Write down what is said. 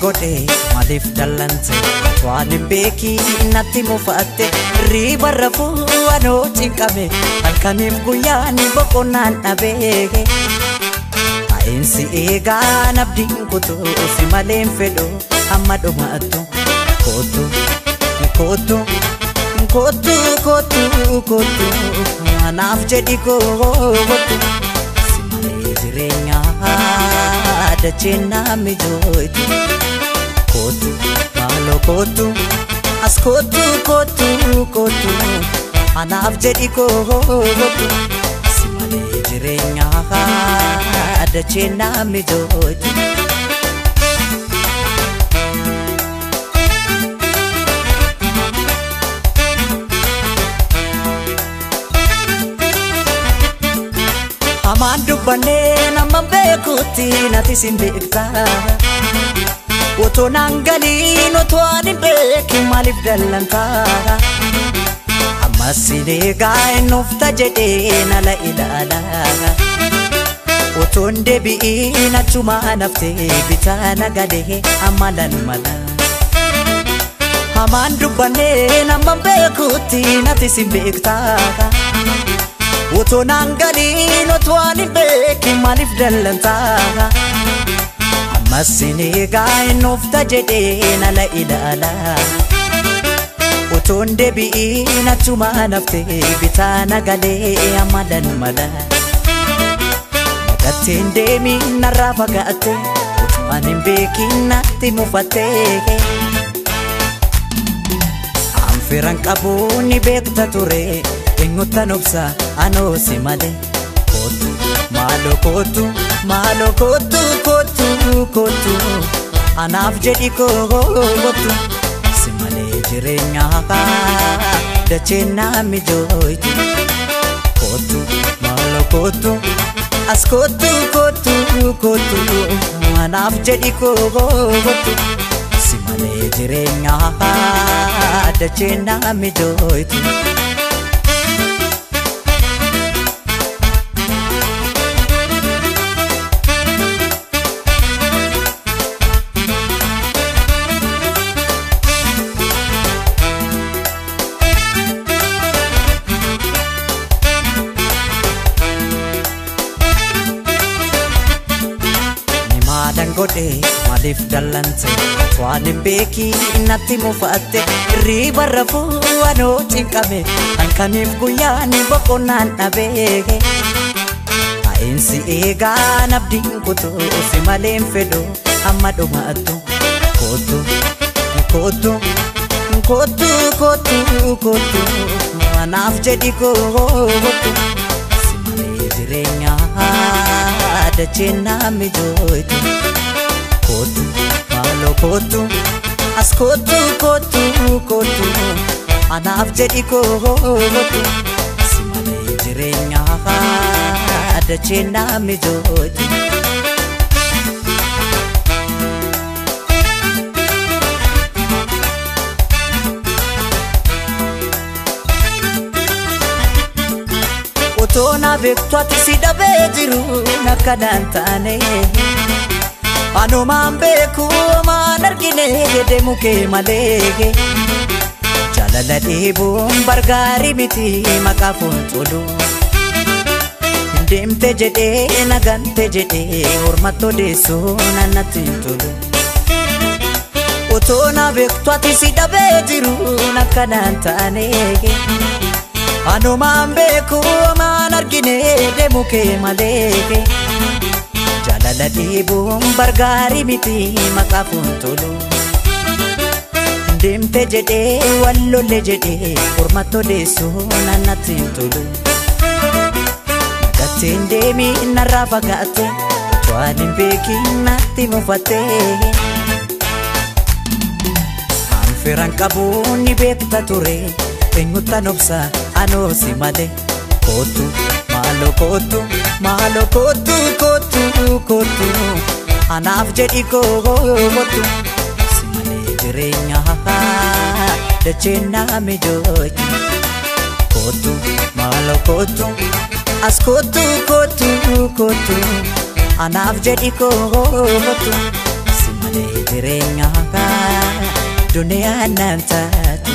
godhe maaliif dallante waan hin beekiin natti mufatte riba rafuu anoo cinqame halkaniif guyyaan boqonnaan dhabe Ainsi eegaan abdiin kutuu si maleen fedhu amma dhumaattu kootu kootu kootu kootu kootu anaaf jedhi kootu si malee jireenyaa dacheen naami jooytu kootu maaloo kootu as kootu kootu kootu anaaf jedhi kootu si malee jireenyaa dacheen naami jooytu Aman dubbane nama beekutti nati sin beekta Otoo nangalin otoo ani beeki maaliif dallanta Amma sineegaa ennufta jedhee nala ilaala Otoo ndeebi'in achuma nafte bitaa nagalee amalan mala Aman dubbane nama beekutti nati sin beekta Otoo nangalin otoo ani beeki maaliif dallanta Amma sineegaa ennufta jedhee nala ilaala Otoo ndeebi'in achuma nafte bitaa nagalee amalan mala Nagateen deemiin narraa fagaatte otoo ani hin beekin natti mufatte Anfiran qabuun ni beekta ture Engutan obsa anoo si malee kootu maaloo kootu maaloo kootu kootu kootu anaaf jedhi kootu si malee jireenyaa dacheen naami jooytu kootu maaloo kootu as kootu kootu kootu anaaf jedhi kootu si malee jireenyaa dacheen naami jooytu godhe maaliif dallante waan hin beekiin natti mufatte riba rafuu anoo cinqame halkaniif guyyaan boqonnaan dhabe Ainsi eegaan abdiin kutuu si maleen fedhu amma dhumaattu kootu kootu kootu kootu kootu anaaf jedhi kootu si malee jireenyaa dacheen naami jooytu Kootu maaloo kootu as kootu kootu kootu anaaf jedhi kootu si malee jireenyaa dacheen naami jooytu Otoo na beektu ati si dhabee jiru nakkanaan taane Anumaan beeku maan argine deemu kee malee Jaalala dheebuun bargaarii miti maqaafuun tolu Deemte jedhee nagante jedhee hormattoo deessuun annatti hin tolu Otoo na beektu ati si dhabee jiru nakkanaan taane Anumaan beeku maan argine deemu kee malee Jaalala dheebuun bargaarii miti maqaafuun tolu Deemte jedhee wallolle jedhee hormattoo deessuun annatti hin tolu Nagateen deemiin narraa fagaatte otoo ani hin beekin natti mufatte Anfiran qabuun ni beekta ture eenyutan obsa anoo si malee kootu maaloo kootu maaloo kootu kootu kootu anaaf jedhi kootu si malee jireenyaa dacheen naami jooytu kootu maaloo kootu as kootu kootu kootu anaaf jedhi kootu si malee jireenyaa dunia nantatu